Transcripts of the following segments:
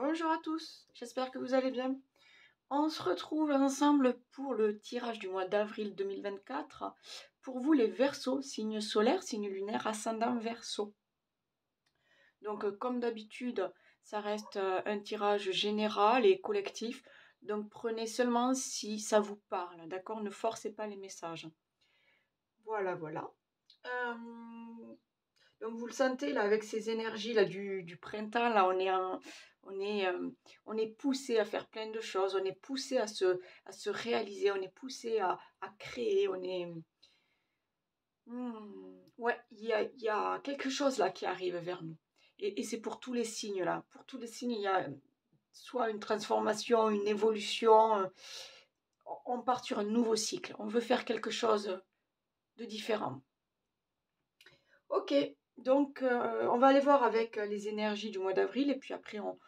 Bonjour à tous, j'espère que vous allez bien. On se retrouve ensemble pour le tirage du mois d'avril 2024. Pour vous les Verseaux, signe solaire, signe lunaire, ascendant Verseau. Donc comme d'habitude, ça reste un tirage général et collectif. Donc prenez seulement si ça vous parle, d'accord? Ne forcez pas les messages. Voilà, voilà. Donc vous le sentez là avec ces énergies là du printemps, là on est poussé à faire plein de choses, on est poussé à se réaliser, on est poussé à créer, on est... ouais, il y a quelque chose là qui arrive vers nous. Et c'est pour tous les signes là. Pour tous les signes, il y a soit une transformation, une évolution. On part sur un nouveau cycle. On veut faire quelque chose de différent. Ok, donc on va aller voir avec les énergies du mois d'avril et puis après on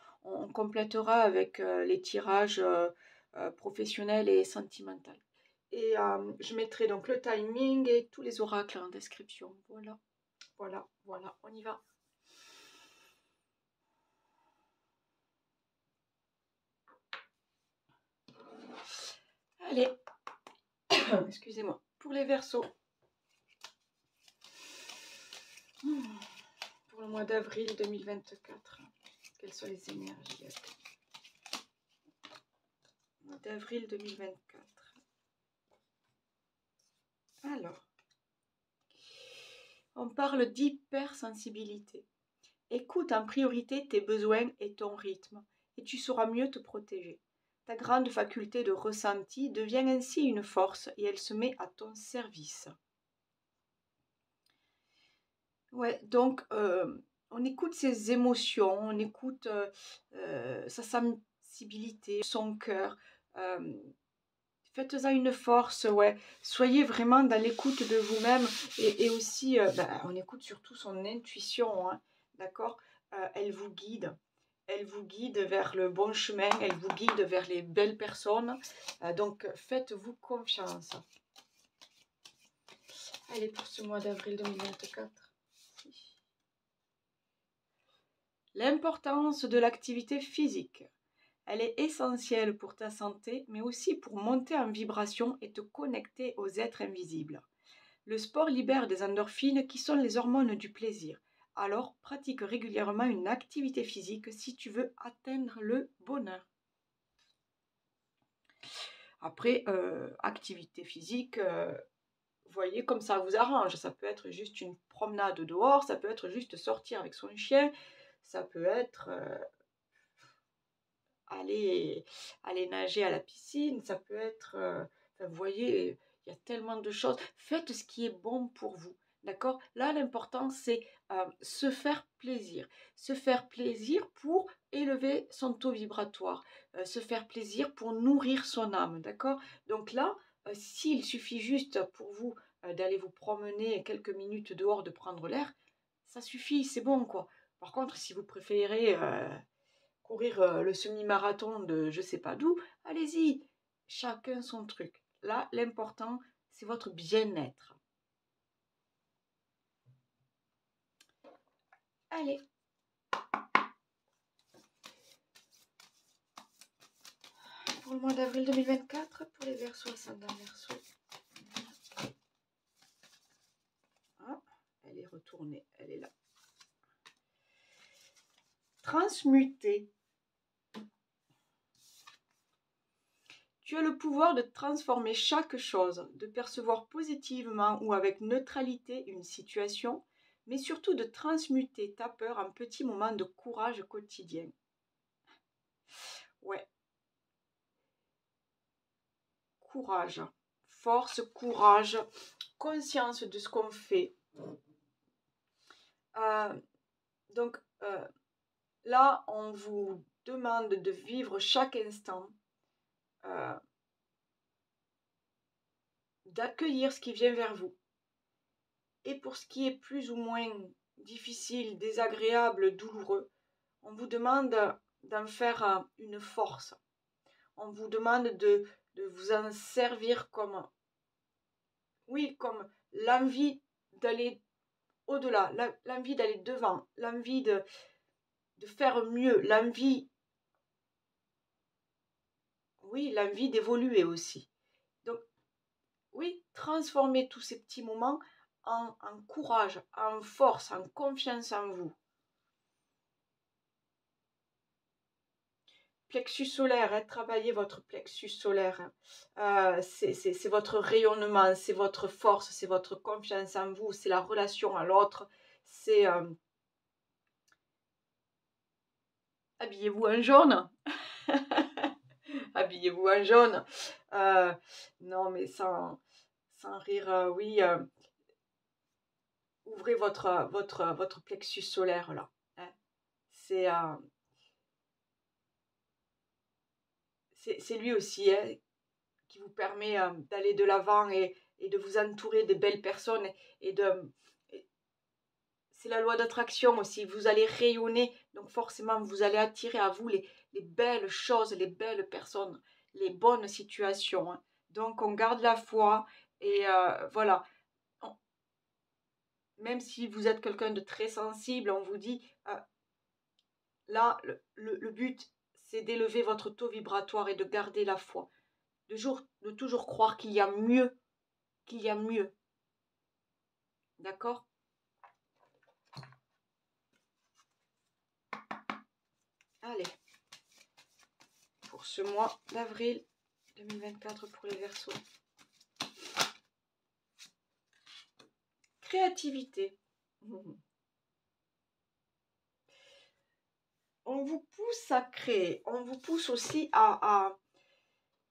complétera avec les tirages professionnels et sentimentaux. Et je mettrai donc le timing et tous les oracles en description. Voilà, voilà, voilà, on y va. Allez, excusez-moi, pour les Verseaux. Pour le mois d'avril 2024, quelles sont les énergies mois d'avril 2024. Alors, on parle d'hypersensibilité. Écoute en priorité tes besoins et ton rythme, et tu sauras mieux te protéger. Ta grande faculté de ressenti devient ainsi une force et elle se met à ton service. Ouais, donc on écoute ses émotions, on écoute sa sensibilité, son cœur. Faites-en une force, ouais. Soyez vraiment dans l'écoute de vous-même et aussi, on écoute surtout son intuition, hein, d'accord? Elle vous guide. Elle vous guide vers le bon chemin, elle vous guide vers les belles personnes. Donc, faites-vous confiance. Allez, pour ce mois d'avril 2024. L'importance de l'activité physique. Elle est essentielle pour ta santé, mais aussi pour monter en vibration et te connecter aux êtres invisibles. Le sport libère des endorphines qui sont les hormones du plaisir. Alors, pratique régulièrement une activité physique si tu veux atteindre le bonheur. Après, activité physique, voyez comme ça vous arrange. Ça peut être juste une promenade dehors, ça peut être juste sortir avec son chien, ça peut être aller nager à la piscine, ça peut être... vous voyez, il y a tellement de choses. Faites ce qui est bon pour vous. D'accord? Là, l'important, c'est se faire plaisir. Se faire plaisir pour élever son taux vibratoire. Se faire plaisir pour nourrir son âme. D'accord? Donc là, s'il suffit juste pour vous d'aller vous promener quelques minutes dehors, de prendre l'air, ça suffit, c'est bon, quoi. Par contre, si vous préférez courir le semi-marathon de je sais pas d'où, allez-y. Chacun son truc. Là, l'important, c'est votre bien-être. Allez. Pour le mois d'avril 2024, pour les Verseaux, ascendant Verseau. Ah, elle est retournée, elle est là. Transmuter. Tu as le pouvoir de transformer chaque chose, de percevoir positivement ou avec neutralité une situation, mais surtout de transmuter ta peur en petits moments de courage quotidien. Ouais. Courage, force, courage, conscience de ce qu'on fait. Donc là, on vous demande de vivre chaque instant, d'accueillir ce qui vient vers vous. Et pour ce qui est plus ou moins difficile, désagréable, douloureux, on vous demande d'en faire une force. On vous demande de vous en servir comme, oui, comme l'envie d'aller au-delà, l'envie d'aller devant, l'envie de faire mieux, l'envie oui, l'envie d'évoluer aussi. Donc, oui, transformez tous ces petits moments en courage, en force, en confiance en vous. Plexus solaire, hein, travaillez votre plexus solaire. Hein. C'est votre rayonnement, c'est votre force, c'est votre confiance en vous, c'est la relation à l'autre. C'est habillez-vous en jaune. Habillez-vous en jaune. Non, mais sans rire, oui. Ouvrez votre plexus solaire là. Hein. C'est lui aussi hein, qui vous permet d'aller de l'avant et de vous entourer de belles personnes. C'est la loi d'attraction aussi. Vous allez rayonner, donc forcément vous allez attirer à vous les belles choses, les belles personnes, les bonnes situations. Hein. Donc on garde la foi et voilà. Même si vous êtes quelqu'un de très sensible, on vous dit, là, le but, c'est d'élever votre taux vibratoire et de garder la foi. De toujours croire qu'il y a mieux, qu'il y a mieux. D'accord? Allez, pour ce mois d'avril 2024 pour les Verseaux. Créativité. On vous pousse à créer, on vous pousse aussi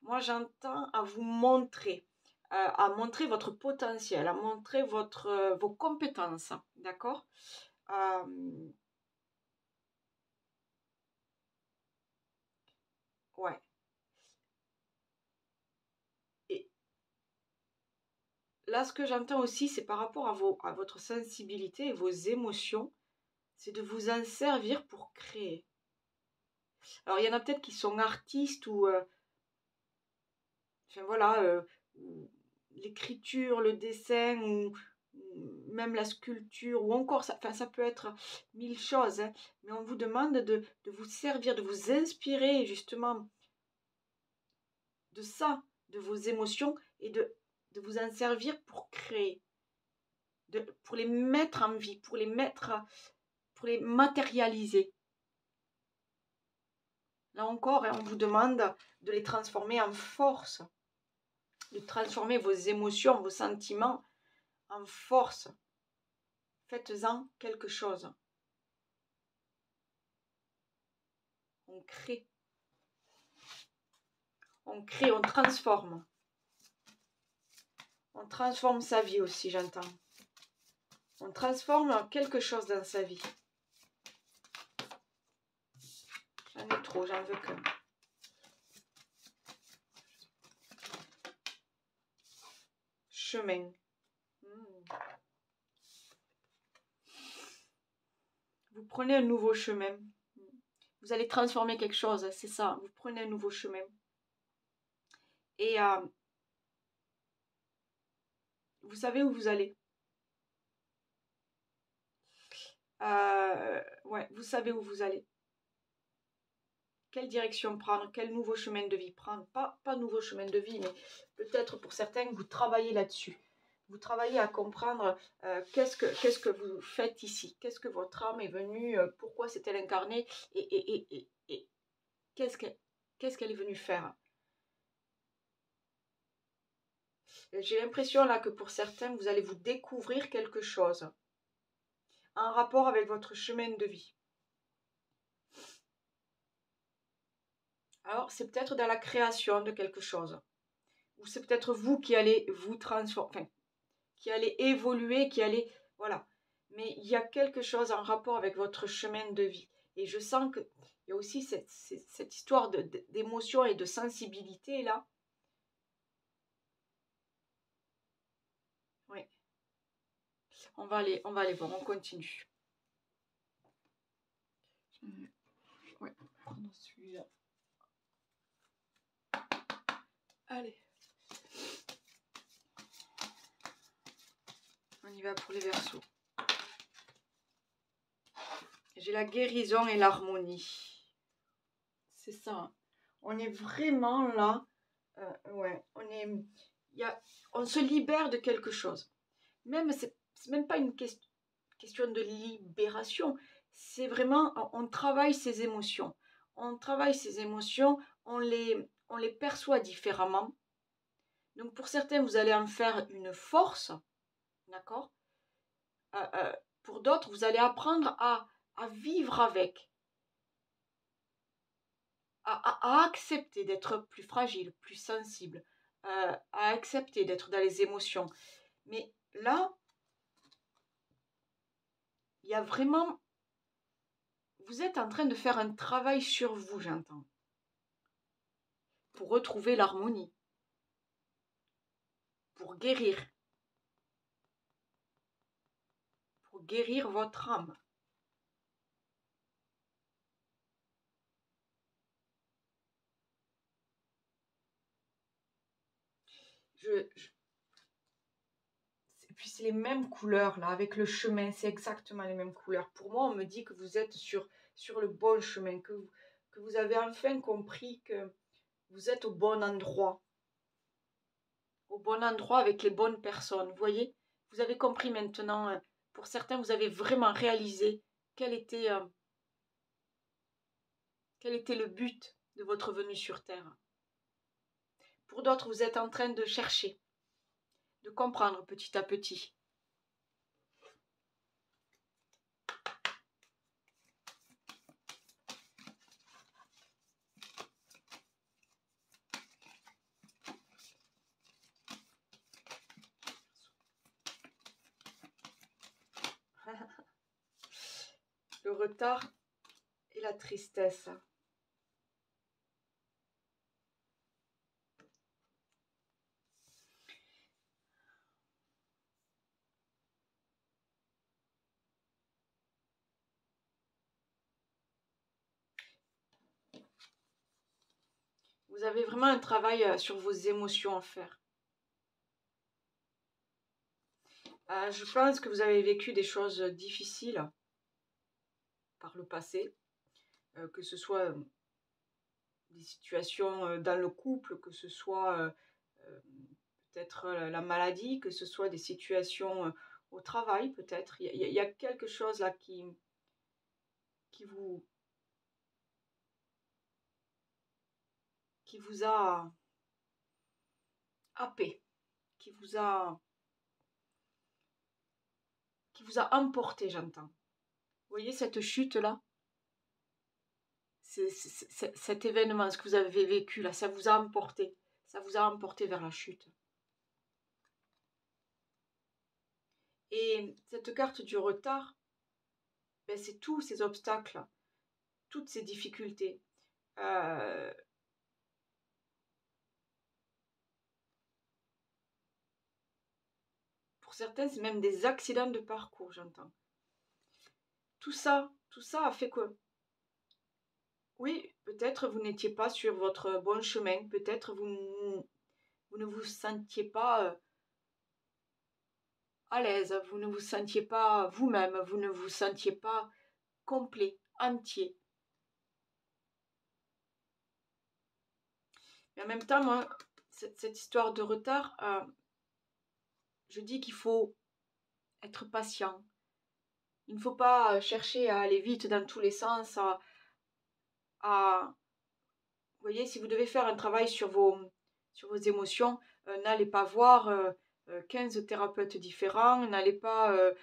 moi j'entends à vous montrer, à montrer votre potentiel, à montrer vos compétences, d'accord? Ouais. Et là, ce que j'entends aussi, c'est par rapport à votre sensibilité et vos émotions, c'est de vous en servir pour créer. Alors, il y en a peut-être qui sont artistes ou, enfin voilà, l'écriture, le dessin ou même la sculpture ou encore, ça peut être mille choses, hein, mais on vous demande de vous servir, de vous inspirer justement de ça, de vos émotions et de vous en servir pour créer, pour les mettre en vie, pour les matérialiser. Là encore, hein, on vous demande de les transformer en force, de transformer vos émotions, vos sentiments en force. Faites-en quelque chose. On crée. On crée, on transforme. On transforme sa vie aussi, j'entends. On transforme quelque chose dans sa vie. J'en ai trop, j'en veux qu'un. Chemin. Vous prenez un nouveau chemin. Vous allez transformer quelque chose, c'est ça. Vous prenez un nouveau chemin. Et vous savez où vous allez. Ouais, vous savez où vous allez. Quelle direction prendre, quel nouveau chemin de vie prendre. Pas nouveau chemin de vie, mais peut-être pour certains, vous travaillez là-dessus. Vous travaillez à comprendre qu'est-ce que vous faites ici, qu'est-ce que votre âme est venue, pourquoi s'est-elle incarnée et qu'est-ce qu'elle est venue faire. J'ai l'impression là que pour certains, vous allez vous découvrir quelque chose en rapport avec votre chemin de vie. Alors, c'est peut-être dans la création de quelque chose. Ou c'est peut-être vous qui allez vous transformer, enfin, qui allez évoluer, qui allez... Voilà. Mais il y a quelque chose en rapport avec votre chemin de vie. Et je sens qu'il y a aussi cette histoire d'émotion et de sensibilité là. Oui. On va aller voir, on continue. Oui, pardon, celui-là. Allez. On y va pour les Verseaux. J'ai la guérison et l'harmonie. C'est ça. Hein. On est vraiment là. Ouais, on se libère de quelque chose. Même, c'est même pas une question de libération. C'est vraiment, on travaille ses émotions. On travaille ses émotions, on les perçoit différemment. Donc pour certains, vous allez en faire une force, d'accord? Pour d'autres, vous allez apprendre à vivre avec, à accepter d'être plus fragile, plus sensible, à accepter d'être dans les émotions. Mais là, il y a vraiment, vous êtes en train de faire un travail sur vous, j'entends, pour retrouver l'harmonie, pour guérir votre âme. Et puis c'est les mêmes couleurs là, avec le chemin, c'est exactement les mêmes couleurs. Pour moi, on me dit que vous êtes sur le bon chemin, que vous avez enfin compris que vous êtes au bon endroit avec les bonnes personnes. Vous voyez, vous avez compris maintenant, pour certains, vous avez vraiment réalisé quel était, euh, quel était le but de votre venue sur Terre. Pour d'autres, vous êtes en train de chercher, de comprendre petit à petit. Le retard et la tristesse. Vous avez vraiment un travail sur vos émotions à faire. Je pense que vous avez vécu des choses difficiles par le passé, que ce soit des situations dans le couple, que ce soit peut-être la maladie, que ce soit des situations au travail peut-être. Il y a quelque chose là qui vous, qui vous a happé, qui vous a emporté, j'entends. Vous voyez cette chute-là, cet événement, ce que vous avez vécu là, ça vous a emporté. Ça vous a emporté vers la chute. Et cette carte du retard, ben, c'est tous ces obstacles, toutes ces difficultés. Euh, pour certains, c'est même des accidents de parcours, j'entends. Tout ça a fait que, oui, peut-être vous n'étiez pas sur votre bon chemin, peut-être vous ne vous sentiez pas à l'aise, vous ne vous sentiez pas vous-même, vous ne vous sentiez pas complet, entier. Mais en même temps, moi, cette histoire de retard, je dis qu'il faut être patient. Il ne faut pas chercher à aller vite dans tous les sens, vous voyez, si vous devez faire un travail sur vos émotions, n'allez pas voir 15 thérapeutes différents, n'allez pas...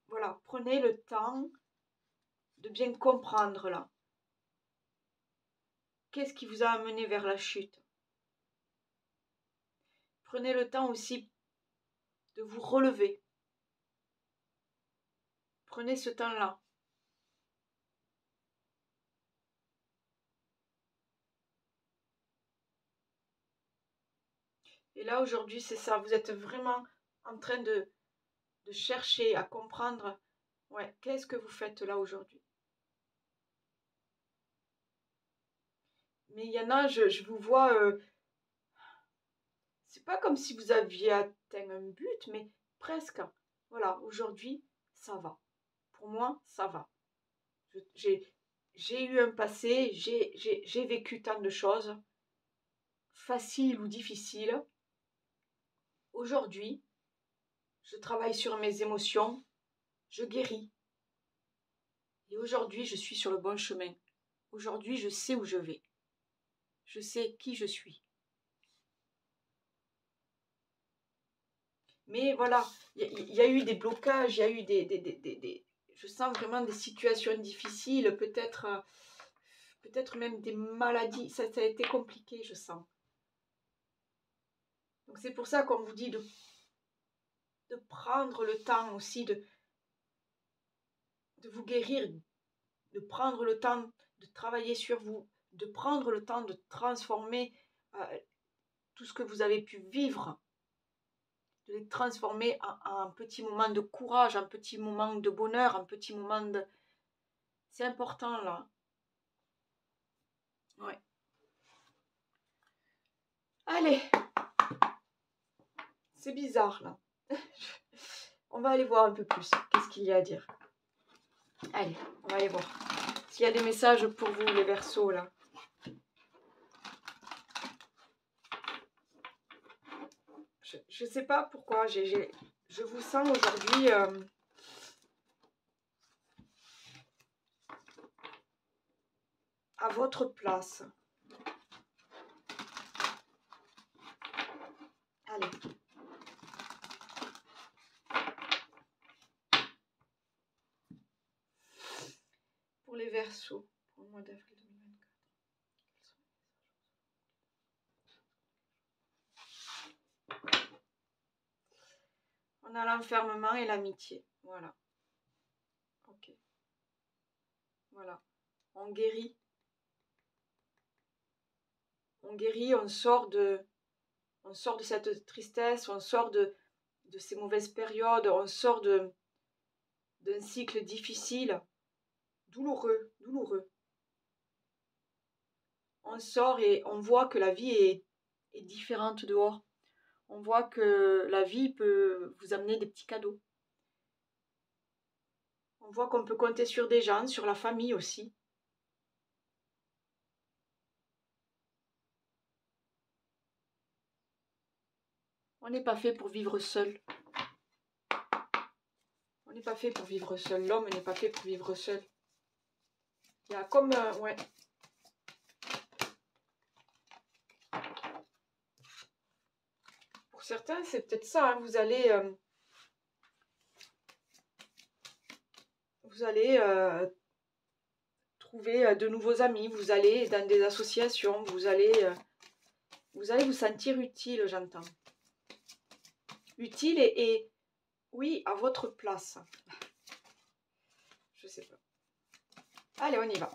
voilà, prenez le temps de bien comprendre là. Qu'est-ce qui vous a amené vers la chute? Prenez le temps aussi de vous relever. Prenez ce temps-là. Et là, aujourd'hui, c'est ça. Vous êtes vraiment en train de chercher à comprendre, ouais, qu'est-ce que vous faites là aujourd'hui. Mais il y en a, je vous vois, c'est pas comme si vous aviez atteint un but, mais presque. Voilà, aujourd'hui, ça va. Pour moi, ça va. J'ai j'ai eu un passé, j'ai vécu tant de choses, faciles ou difficiles. Aujourd'hui, je travaille sur mes émotions, je guéris. Et aujourd'hui, je suis sur le bon chemin. Aujourd'hui, je sais où je vais. Je sais qui je suis. Mais voilà, il y a eu des blocages, il y a eu je sens vraiment des situations difficiles, peut-être même des maladies. Ça a été compliqué, je sens. Donc c'est pour ça qu'on vous dit de prendre le temps aussi de vous guérir, de prendre le temps de travailler sur vous, de prendre le temps de transformer tout ce que vous avez pu vivre, de les transformer en un petit moment de courage, un petit moment de bonheur, un petit moment de... C'est important là. Ouais. Allez, c'est bizarre là. On va aller voir un peu plus. Qu'est-ce qu'il y a à dire? Allez, on va aller voir. S'il y a des messages pour vous, les Verseaux là. Je ne sais pas pourquoi. Je vous sens aujourd'hui à votre place. Allez. Pour les Verseaux, pour le mois d'avril 2024. On a l'enfermement et l'amitié. Voilà. Ok. Voilà. On guérit. On guérit, on sort de cette tristesse, on sort de ces mauvaises périodes, on sort d'un cycle difficile, douloureux. On sort et on voit que la vie est différente dehors. On voit que la vie peut vous amener des petits cadeaux. On voit qu'on peut compter sur des gens, sur la famille aussi. On n'est pas fait pour vivre seul. On n'est pas fait pour vivre seul. L'homme n'est pas fait pour vivre seul. Il y a comme... ouais. Pour certains, c'est peut-être ça. Hein, vous allez trouver de nouveaux amis. Vous allez dans des associations. Vous allez vous sentir utile, j'entends. Utile et oui, à votre place. Je sais pas. Allez, on y va.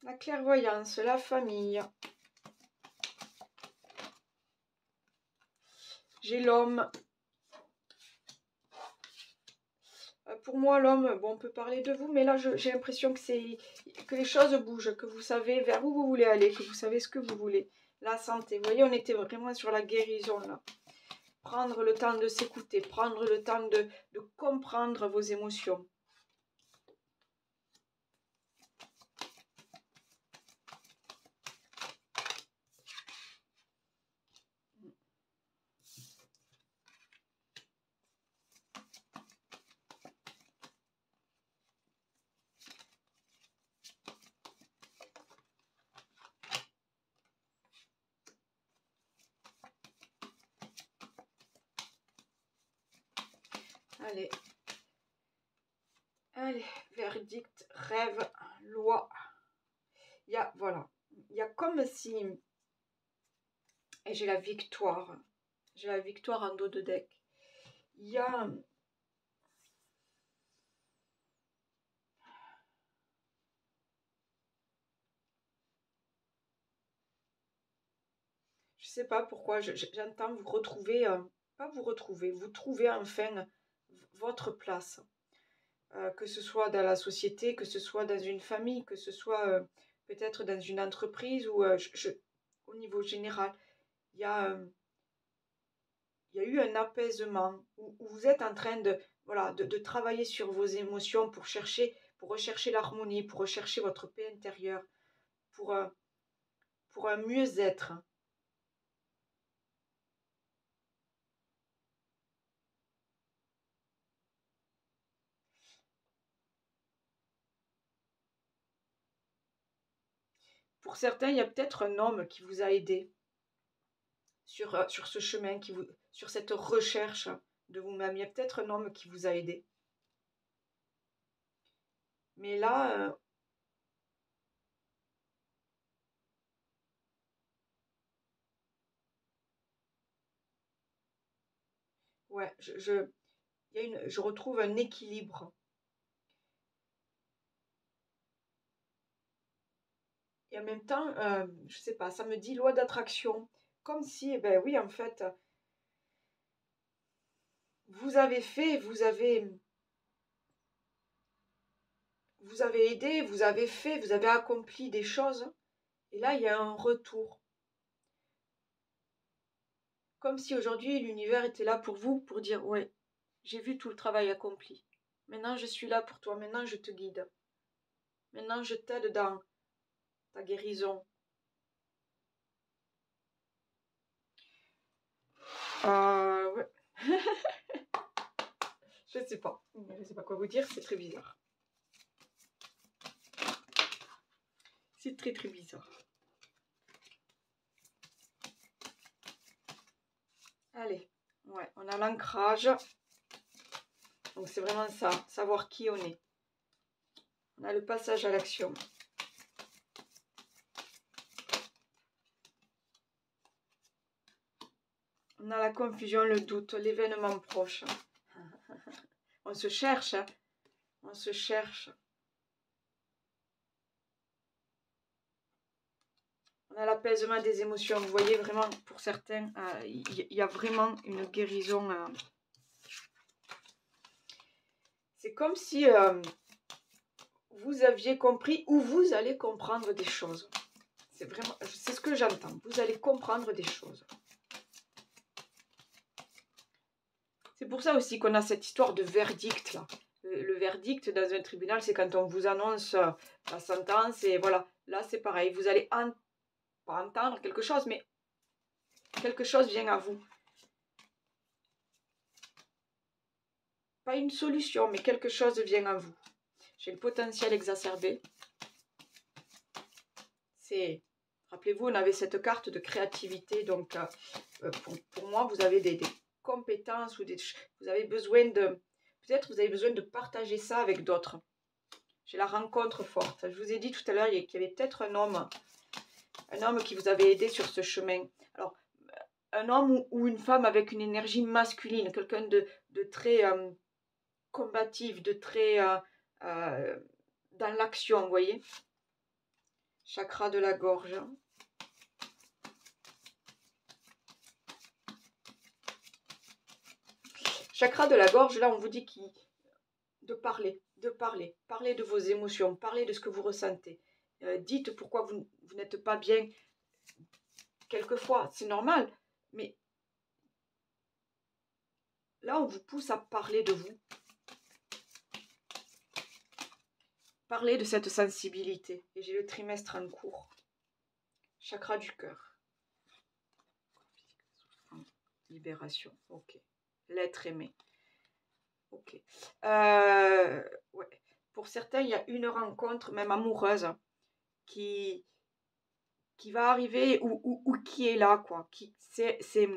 La clairvoyance, la famille. J'ai l'homme. Pour moi, l'homme, bon, on peut parler de vous, mais là, j'ai l'impression que les choses bougent, que vous savez vers où vous voulez aller, que vous savez ce que vous voulez. La santé, vous voyez, on était vraiment sur la guérison, là. Prendre le temps de s'écouter, prendre le temps de comprendre vos émotions. Allez. Allez, verdict, rêve, loi. Il y a, voilà, il y a comme si... Et j'ai la victoire. J'ai la victoire en dos de deck. Il y a... Je sais pas pourquoi, j'entends vous retrouver... pas vous retrouver, vous trouvez enfin votre place. Que ce soit dans la société, que ce soit dans une famille, que ce soit peut-être dans une entreprise ou au niveau général. Il y a y a eu un apaisement, où vous êtes en train de, voilà, de travailler sur vos émotions pour rechercher l'harmonie, pour rechercher votre paix intérieure, pour, pour un mieux-être. Pour certains, il y a peut-être un homme qui vous a aidé sur ce chemin, sur cette recherche de vous-même. Il y a peut-être un homme qui vous a aidé. Mais là, ouais, je retrouve un équilibre. Et en même temps, je sais pas, ça me dit loi d'attraction. Comme si, eh ben oui, en fait, vous avez fait, vous avez aidé, vous avez fait, vous avez accompli des choses. Et là, il y a un retour. Comme si aujourd'hui, l'univers était là pour vous, pour dire, ouais, j'ai vu tout le travail accompli. Maintenant, je suis là pour toi. Maintenant, je te guide. Maintenant, je t'aide dans ta guérison. Ouais. Je sais pas. Je sais pas quoi vous dire, c'est très bizarre. C'est très très bizarre. Allez, ouais, on a l'ancrage. Donc c'est vraiment ça, savoir qui on est. On a le passage à l'action. On a la confusion, le doute, l'événement proche. On se cherche, hein. On se cherche. On a l'apaisement des émotions. Vous voyez vraiment, pour certains, il y a vraiment une guérison. C'est comme si vous aviez compris ou vous allez comprendre des choses. C'est vraiment, c'est ce que j'entends. Vous allez comprendre des choses. C'est pour ça aussi qu'on a cette histoire de verdict là. Le verdict dans un tribunal, c'est quand on vous annonce la sentence et voilà. Là, c'est pareil. Vous allez pas entendre quelque chose, mais quelque chose vient à vous. Pas une solution, mais quelque chose vient à vous. J'ai le potentiel exacerbé. C'est, rappelez-vous, on avait cette carte de créativité. Donc, pour moi, vous avez des compétences ou vous avez besoin de, peut-être vous avez besoin de partager ça avec d'autres. J'ai la rencontre forte. Je vous ai dit tout à l'heure qu'il y avait peut-être un homme qui vous avait aidé sur ce chemin. Alors, un homme ou une femme avec une énergie masculine, quelqu'un de très combatif, de très dans l'action, vous voyez. Chakra de la gorge. Chakra de la gorge, là on vous dit de parler de vos émotions, parler de ce que vous ressentez. Dites pourquoi vous n'êtes pas bien. Quelquefois, c'est normal, mais là on vous pousse à parler de vous. Parler de cette sensibilité. Et j'ai le trimestre en cours. Chakra du cœur. Libération, ok. L'être aimé. Ok. Ouais. Pour certains, il y a une rencontre, même amoureuse, qui va arriver ou qui est là, quoi. C'est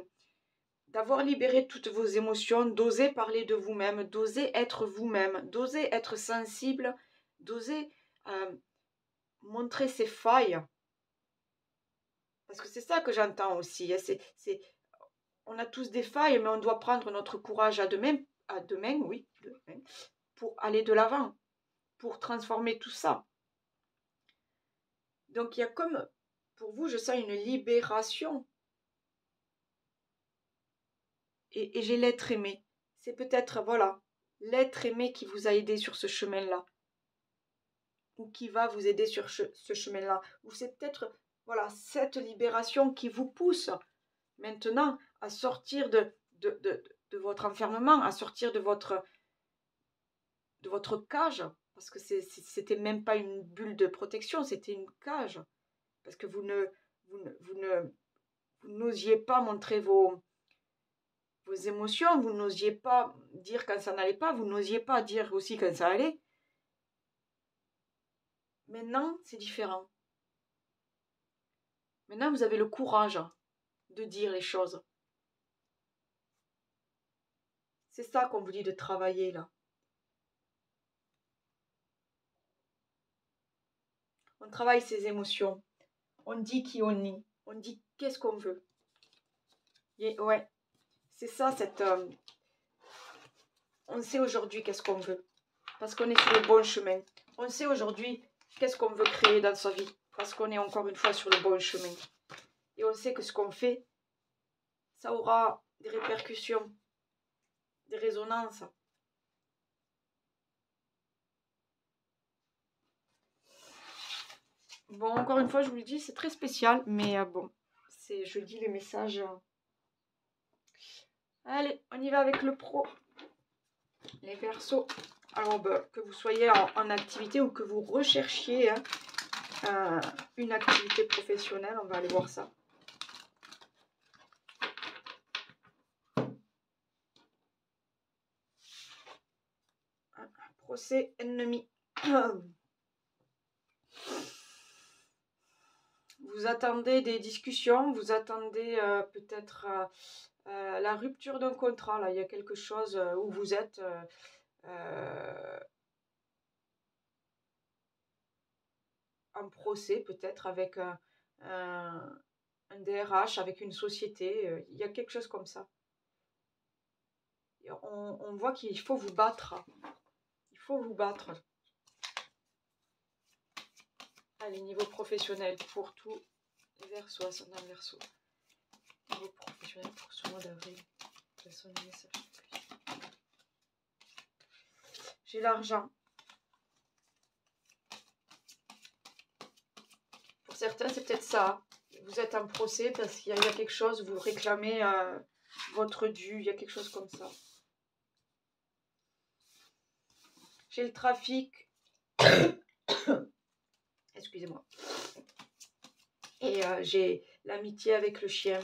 d'avoir libéré toutes vos émotions, d'oser parler de vous-même, d'oser être vous-même, d'oser être sensible, d'oser montrer ses failles. Parce que c'est ça que j'entends aussi. Hein, on a tous des failles, mais on doit prendre notre courage à demain, oui, demain, pour aller de l'avant, pour transformer tout ça. Donc il y a comme, pour vous, je sens une libération. Et j'ai l'être aimé. C'est peut-être, voilà, l'être aimé qui vous a aidé sur ce chemin-là. Ou qui va vous aider sur ce chemin-là. Ou c'est peut-être, voilà, cette libération qui vous pousse maintenant à sortir de de votre enfermement, à sortir de votre cage. Parce que c'était même pas une bulle de protection, c'était une cage. Parce que vous n'osiez pas montrer vos émotions, vous n'osiez pas dire quand ça n'allait pas, vous n'osiez pas dire aussi quand ça allait. Maintenant, c'est différent. Maintenant, vous avez le courage de dire les choses. C'est ça qu'on vous dit de travailler là. On travaille ses émotions. On dit qui on est. On dit qu'est-ce qu'on veut. Et ouais, c'est ça on sait aujourd'hui qu'est-ce qu'on veut. Parce qu'on est sur le bon chemin. On sait aujourd'hui qu'est-ce qu'on veut créer dans sa vie. Parce qu'on est encore une fois sur le bon chemin. Et on sait que ce qu'on fait, ça aura des répercussions, des résonances. Bon, encore une fois, je vous le dis, c'est très spécial, mais bon, je dis les messages. Allez, on y va avec le pro. Les Verseaux. Alors, que vous soyez en activité ou que vous recherchiez une activité professionnelle, on va aller voir ça. Un procès ennemi. Vous attendez des discussions, vous attendez peut-être la rupture d'un contrat. Là, il y a quelque chose où vous êtes en procès, peut-être avec un DRH, avec une société. Il y a quelque chose comme ça. Et on voit qu'il faut vous battre. Il faut vous battre. Allez, niveau professionnel pour tous les Verseaux, ascendant Verseau. Niveau professionnel pour ce mois d'avril. Quels sont les messages? J'ai l'argent. Pour certains, c'est peut-être ça. Vous êtes en procès parce qu'il y a quelque chose, vous réclamez votre dû, il y a quelque chose comme ça. J'ai le trafic. Excusez-moi. Et j'ai l'amitié avec le chien.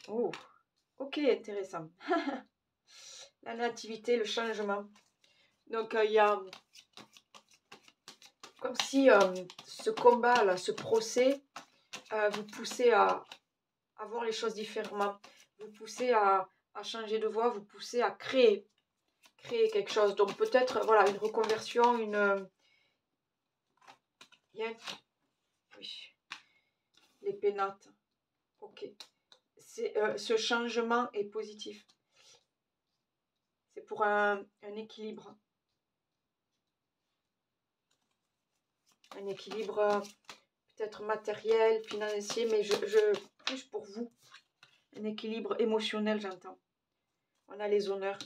Oh, ok, intéressant. La nativité, le changement. Donc, il y a comme si ce combat, là, ce procès, vous poussez à voir les choses différemment. Vous poussez à changer de voie, vous poussez à créer quelque chose. Donc, peut-être, voilà, une reconversion, oui, les pénates. Ok. Ce changement est positif. C'est pour un équilibre. Un équilibre peut-être matériel, financier, mais plus pour vous. Un équilibre émotionnel, j'entends. On a les honneurs.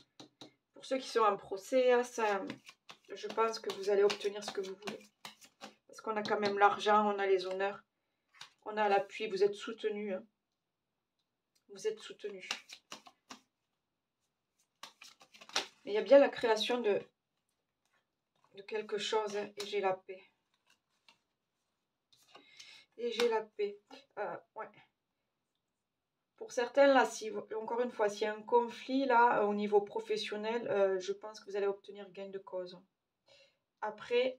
Pour ceux qui sont en procès, ça, je pense que vous allez obtenir ce que vous voulez. Parce qu'on a quand même l'argent, on a les honneurs, on a l'appui, vous êtes soutenu. Hein. Vous êtes soutenu. Mais il y a bien la création de quelque chose, hein, et j'ai la paix. Et j'ai la paix. Ouais. Pour certains, là, encore une fois, s'il y a un conflit, là, au niveau professionnel, je pense que vous allez obtenir gain de cause. Après,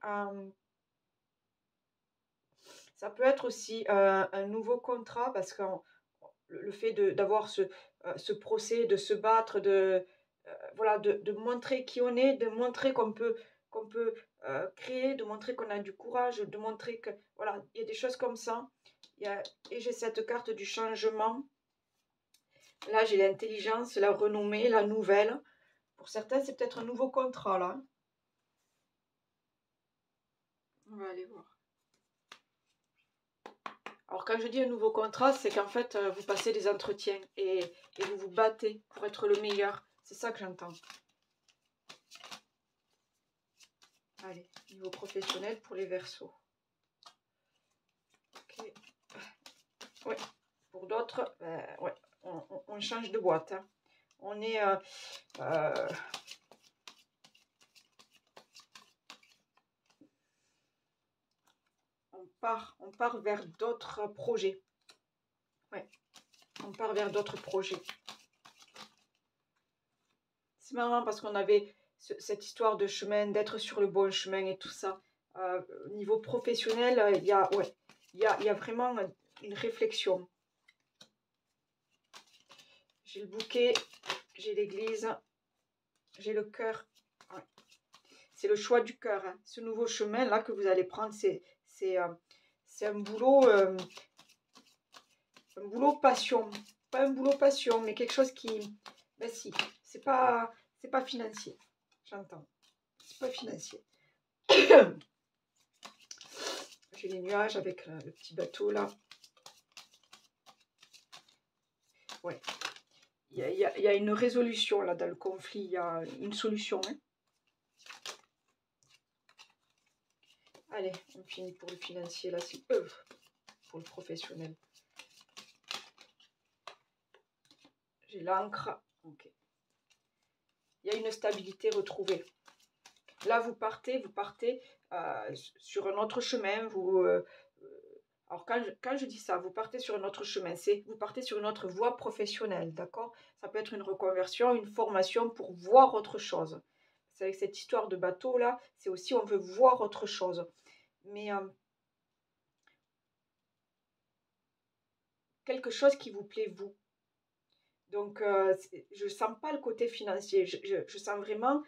ça peut être aussi un nouveau contrat, parce que le fait d'avoir ce procès, de se battre, voilà, de montrer qui on est, de montrer qu'on peut créer, de montrer qu'on a du courage, de montrer que, voilà, il y a des choses comme ça. Et j'ai cette carte du changement. Là, j'ai l'intelligence, la renommée, la nouvelle. Pour certains, c'est peut-être un nouveau contrat, là. On va aller voir. Alors, quand je dis un nouveau contrat, c'est qu'en fait, vous passez des entretiens et vous vous battez pour être le meilleur. C'est ça que j'entends. Allez, niveau professionnel pour les Verseaux. Ok. Oui, pour d'autres, ouais. on change de boîte. Hein. On est... on part vers d'autres projets. Ouais, on part vers d'autres projets. C'est marrant parce qu'on avait cette histoire de chemin, d'être sur le bon chemin et tout ça. Au niveau professionnel, il y a vraiment une réflexion. J'ai le bouquet, j'ai l'église, j'ai le cœur. Ouais. C'est le choix du cœur. Hein. Ce nouveau chemin là que vous allez prendre, c'est un boulot passion. Pas un boulot passion, mais quelque chose qui... Ben si, c'est pas financier. J'entends. C'est pas financier. J'ai les nuages avec le petit bateau là. Ouais. Il y a une résolution là dans le conflit. Il y a une solution. Hein. Allez, on finit pour le financier là. C'est pour le professionnel. J'ai l'encre. Ok. Il y a une stabilité retrouvée. Là, vous partez sur un autre chemin. Alors, quand je dis ça, vous partez sur un autre chemin, c'est vous partez sur une autre voie professionnelle, d'accord? Ça peut être une reconversion, une formation pour voir autre chose. C'est avec cette histoire de bateau, là, c'est aussi on veut voir autre chose. Mais quelque chose qui vous plaît, vous. Donc, je ne sens pas le côté financier. Je sens vraiment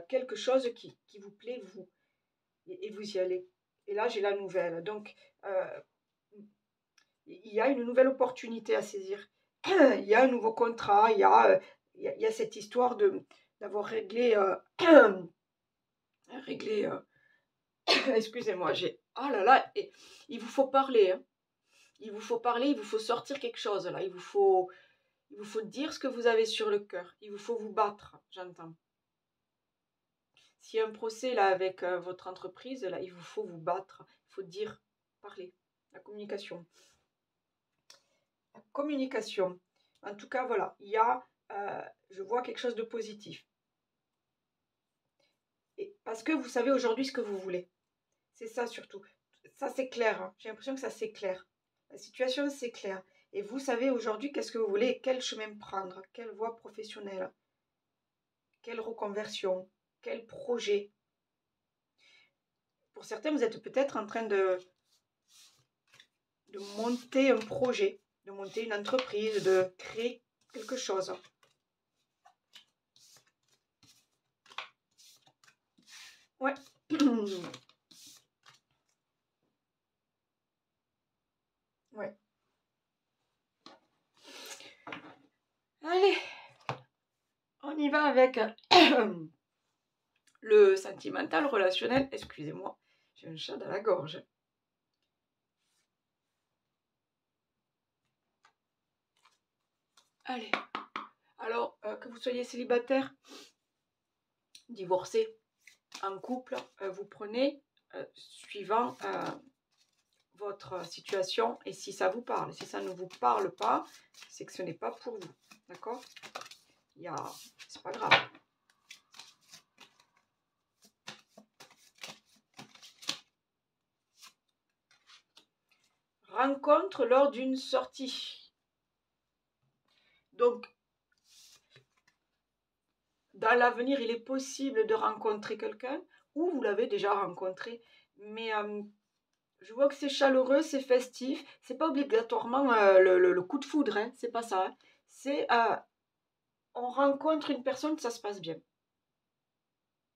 quelque chose qui vous plaît, vous. Et vous y allez. Et là, j'ai la nouvelle. Donc, il y a une nouvelle opportunité à saisir. Il y a un nouveau contrat. Il y a cette histoire d'avoir réglé... réglé excusez-moi, j'ai... Oh là là, et, il vous faut parler. Hein. Il vous faut parler, il vous faut sortir quelque chose. Là. Il vous faut dire ce que vous avez sur le cœur. Il vous faut vous battre, j'entends. S'il y a un procès là avec votre entreprise, là, il vous faut vous battre. Il faut dire, parler. La communication. La communication. En tout cas, voilà, il y a, je vois quelque chose de positif. Et parce que vous savez aujourd'hui ce que vous voulez. C'est ça surtout. Ça, c'est clair. Hein. J'ai l'impression que ça, c'est clair. La situation, c'est clair. Et vous savez aujourd'hui qu'est-ce que vous voulez, quel chemin prendre, quelle voie professionnelle, quelle reconversion, quel projet. Pour certains, vous êtes peut-être en train de monter un projet, de monter une entreprise, de créer quelque chose. Ouais. Ouais. Allez, on y va avec le sentimental relationnel. Excusez-moi, j'ai un chat dans la gorge. Allez, alors que vous soyez célibataire, divorcé, en couple, vous prenez suivant votre situation et si ça vous parle. Si ça ne vous parle pas, c'est que ce n'est pas pour vous. D'accord? C'est pas grave. Rencontre lors d'une sortie. Donc, dans l'avenir, il est possible de rencontrer quelqu'un ou vous l'avez déjà rencontré. Mais je vois que c'est chaleureux, c'est festif. C'est pas obligatoirement le coup de foudre, hein, c'est pas ça. Hein. C'est on rencontre une personne, ça se passe bien.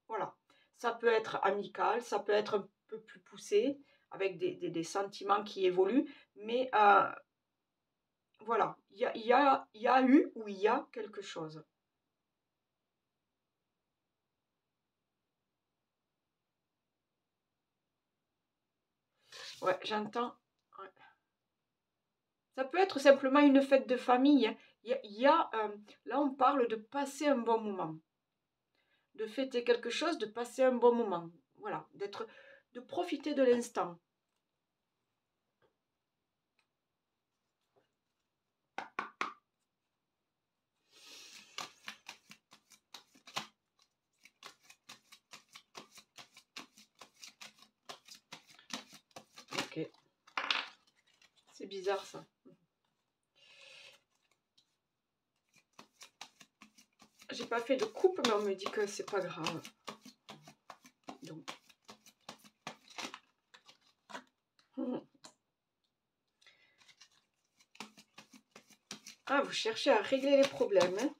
Voilà. Ça peut être amical, ça peut être un peu plus poussé, avec des sentiments qui évoluent. Mais voilà, il y a eu ou il y a quelque chose. Ouais, j'entends. Ouais. Ça peut être simplement une fête de famille. Hein. Là, on parle de passer un bon moment. De fêter quelque chose, de passer un bon moment. Voilà, de profiter de l'instant. C'est bizarre ça. J'ai pas fait de coupe, mais on me dit que c'est pas grave. Donc. Ah, vous cherchez à régler les problèmes. Hein?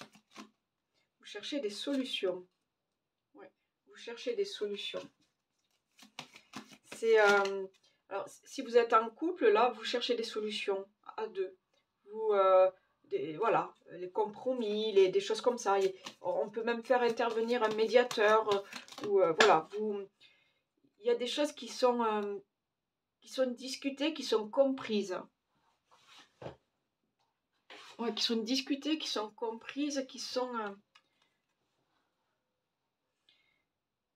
Vous cherchez des solutions. Ouais, vous cherchez des solutions. C'est alors si vous êtes en couple, là, vous cherchez des solutions à deux. Vous voilà, les compromis, des choses comme ça. On peut même faire intervenir un médiateur ou voilà, il y a des choses qui sont discutées, qui sont comprises. Ouais, qui sont discutées, qui sont comprises, qui sont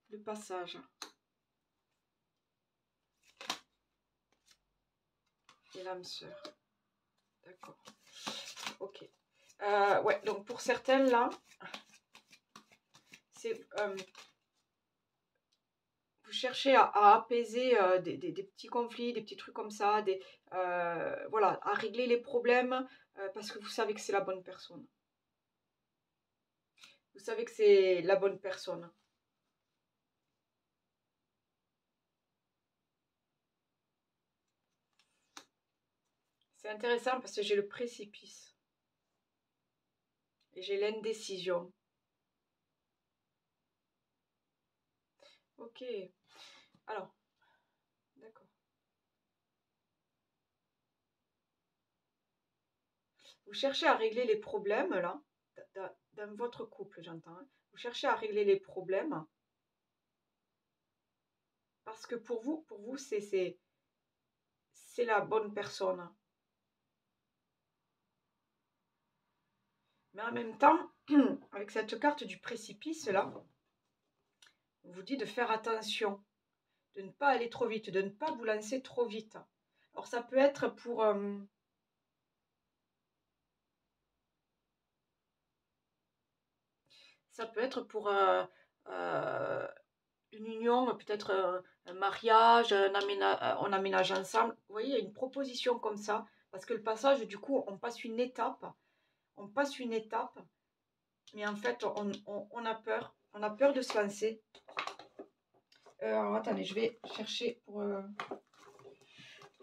le passage. Et l'âme sœur. D'accord. Ok. Ouais, donc pour certaines là, c'est vous cherchez à apaiser des petits conflits, des petits trucs comme ça, voilà, à régler les problèmes parce que vous savez que c'est la bonne personne. Vous savez que c'est la bonne personne. C'est intéressant parce que j'ai le précipice. Et j'ai l'indécision. Ok. Alors, d'accord. Vous cherchez à régler les problèmes, là, dans votre couple, j'entends. Hein. Vous cherchez à régler les problèmes parce que pour vous c'est la bonne personne. Mais en même temps, avec cette carte du précipice, là, on vous dit de faire attention, de ne pas aller trop vite, de ne pas vous lancer trop vite. Alors ça peut être pour... ça peut être pour une union, peut-être un mariage, on aménage ensemble. Vous voyez, il y a une proposition comme ça, parce que le passage, du coup, on passe une étape, mais en fait, on a peur de se lancer. Alors, attendez, je vais chercher pour...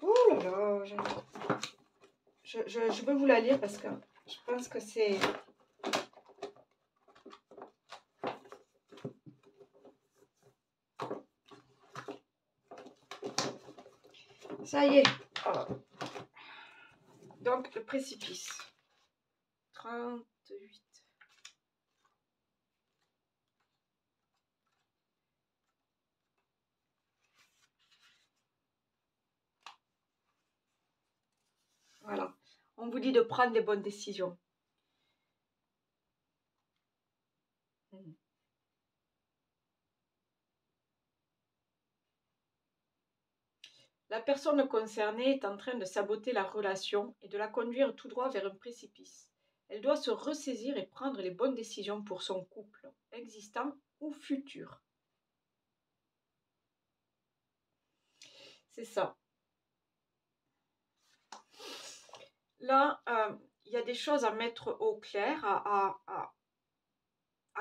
Oh là là, je veux vous la lire parce que je pense que c'est... Ça y est. Voilà. Donc, le précipice. 38. Voilà. On vous dit de prendre les bonnes décisions. La personne concernée est en train de saboter la relation et de la conduire tout droit vers un précipice. Elle doit se ressaisir et prendre les bonnes décisions pour son couple, existant ou futur. C'est ça. Là, il y a des choses à mettre au clair, à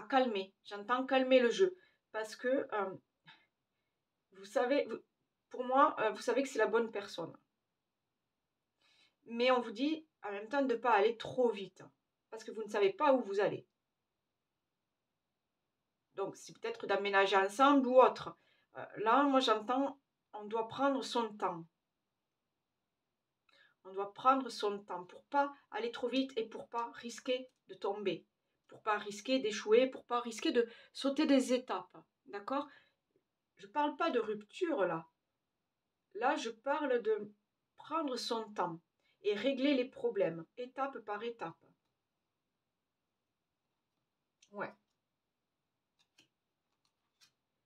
calmer. J'entends calmer le jeu. Parce que, vous savez, pour moi, vous savez que c'est la bonne personne. Mais on vous dit en même temps de ne pas aller trop vite. Parce que vous ne savez pas où vous allez. Donc, c'est peut-être d'aménager ensemble ou autre. Là, moi, j'entends, on doit prendre son temps. On doit prendre son temps pour pas aller trop vite et pour pas risquer de tomber. Pour pas risquer d'échouer, pour pas risquer de sauter des étapes. D'accord? Je ne parle pas de rupture, là. Là, je parle de prendre son temps et régler les problèmes, étape par étape. Ouais.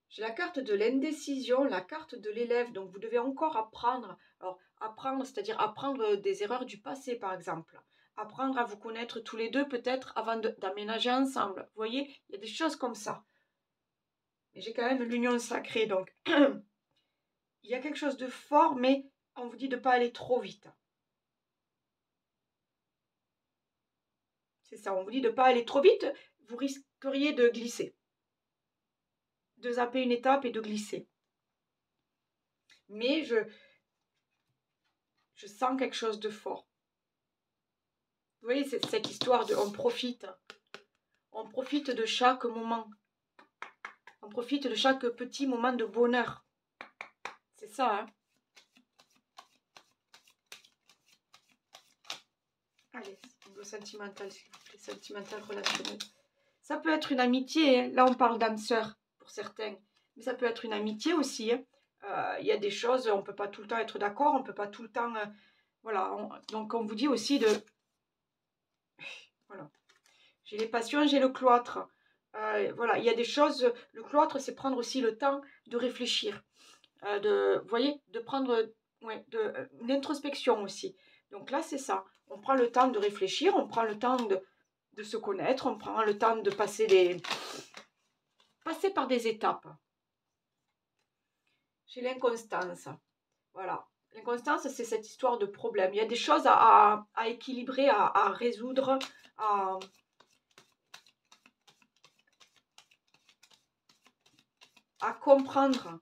J'ai la carte de l'indécision, la carte de l'élève, donc vous devez encore apprendre. Alors, apprendre, c'est-à-dire apprendre des erreurs du passé, par exemple. Apprendre à vous connaître tous les deux, peut-être, avant d'aménager ensemble. Vous voyez, il y a des choses comme ça. Mais j'ai quand même l'union sacrée, donc il y a quelque chose de fort, mais on vous dit de ne pas aller trop vite. C'est ça, on vous dit de ne pas aller trop vite, vous risqueriez de glisser. De zapper une étape et de glisser. Mais je sens quelque chose de fort. Vous voyez, c'est cette histoire de on profite. On profite de chaque moment. On profite de chaque petit moment de bonheur. C'est ça, hein. Allez, niveau sentimental, s'il vous plaît. Sentimental, relationnel. Ça peut être une amitié, hein. Là on parle d'âme sœur pour certains. Mais ça peut être une amitié aussi, hein. Il y a des choses, on ne peut pas tout le temps être d'accord, on ne peut pas tout le temps... voilà, donc on vous dit aussi de... Voilà. J'ai les passions, j'ai le cloître. Voilà, il y a des choses... Le cloître, c'est prendre aussi le temps de réfléchir. Vous voyez, de prendre une introspection aussi. Donc là, c'est ça. On prend le temps de réfléchir, on prend le temps de se connaître, on prend le temps de passer par des étapes. J'ai l'inconstance. Voilà. L'inconstance, c'est cette histoire de problème. Il y a des choses à équilibrer, à résoudre, à comprendre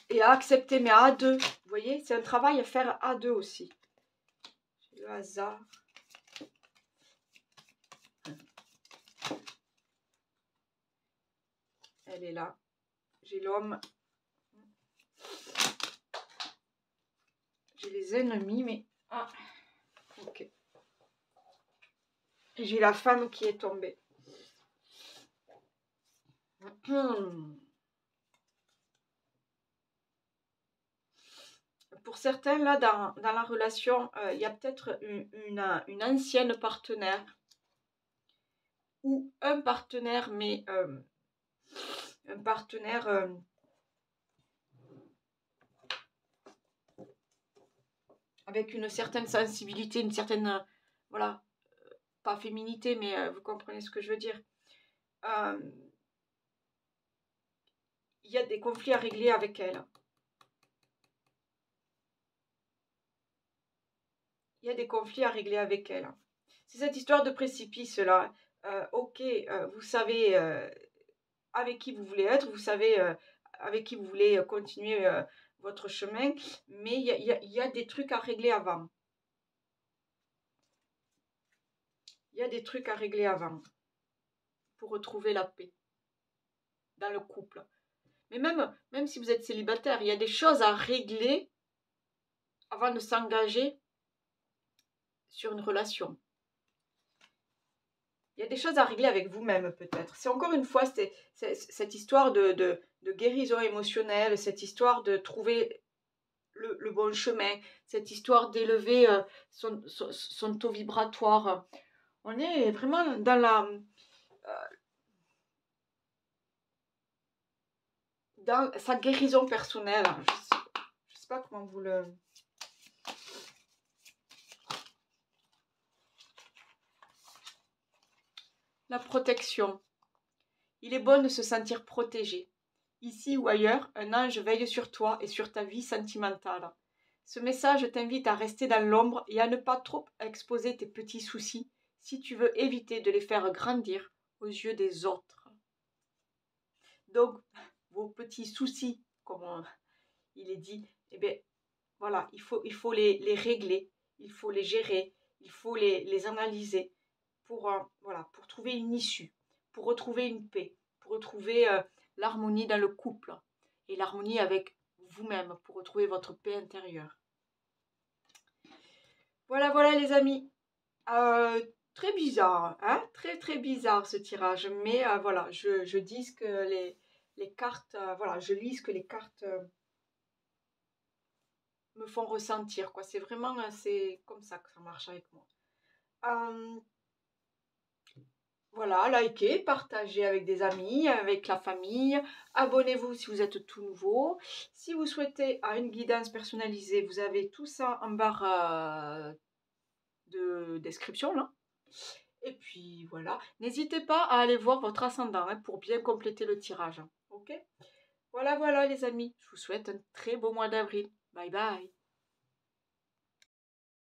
et à accepter, mais à deux. Vous voyez, c'est un travail à faire à deux aussi. J'ai le hasard. Elle est là. J'ai l'homme. J'ai les ennemis, mais... Ah, ok. J'ai la femme qui est tombée. Pour certains, là, dans la relation, il y a peut-être une ancienne partenaire ou un partenaire, mais un partenaire avec une certaine sensibilité, une certaine, voilà, pas féminité, mais vous comprenez ce que je veux dire. Il y a des conflits à régler avec elle. Il y a des conflits à régler avec elle. C'est cette histoire de précipice là. Ok, vous savez avec qui vous voulez être, vous savez avec qui vous voulez continuer votre chemin, mais il y a des trucs à régler avant. Il y a des trucs à régler avant pour retrouver la paix dans le couple. Mais même si vous êtes célibataire, il y a des choses à régler avant de s'engager sur une relation. Il y a des choses à régler avec vous-même peut-être. C'est encore une fois cette histoire de guérison émotionnelle, cette histoire de trouver le bon chemin, cette histoire d'élever son taux vibratoire. On est vraiment dans sa guérison personnelle. Je ne sais pas comment vous le... La protection. Il est bon de se sentir protégé. Ici ou ailleurs, un ange veille sur toi et sur ta vie sentimentale. Ce message t'invite à rester dans l'ombre et à ne pas trop exposer tes petits soucis si tu veux éviter de les faire grandir aux yeux des autres. Donc, vos petits soucis, comme il est dit, eh bien, voilà, il faut les régler, il faut les gérer, il faut les analyser pour, voilà, pour trouver une issue, pour retrouver une paix, pour retrouver l'harmonie dans le couple et l'harmonie avec vous-même, pour retrouver votre paix intérieure. Voilà, voilà les amis. Très bizarre, hein, très bizarre ce tirage, mais voilà, je dis ce que les cartes, voilà, je lis ce que les cartes me font ressentir, quoi. C'est vraiment, c'est comme ça que ça marche avec moi. Voilà, likez, partagez avec des amis, avec la famille. Abonnez-vous si vous êtes tout nouveau. Si vous souhaitez une guidance personnalisée, vous avez tout ça en barre de description, là. Et puis voilà, n'hésitez pas à aller voir votre ascendant pour bien compléter le tirage. Ok? Voilà, voilà les amis, je vous souhaite un très beau mois d'avril. Bye bye.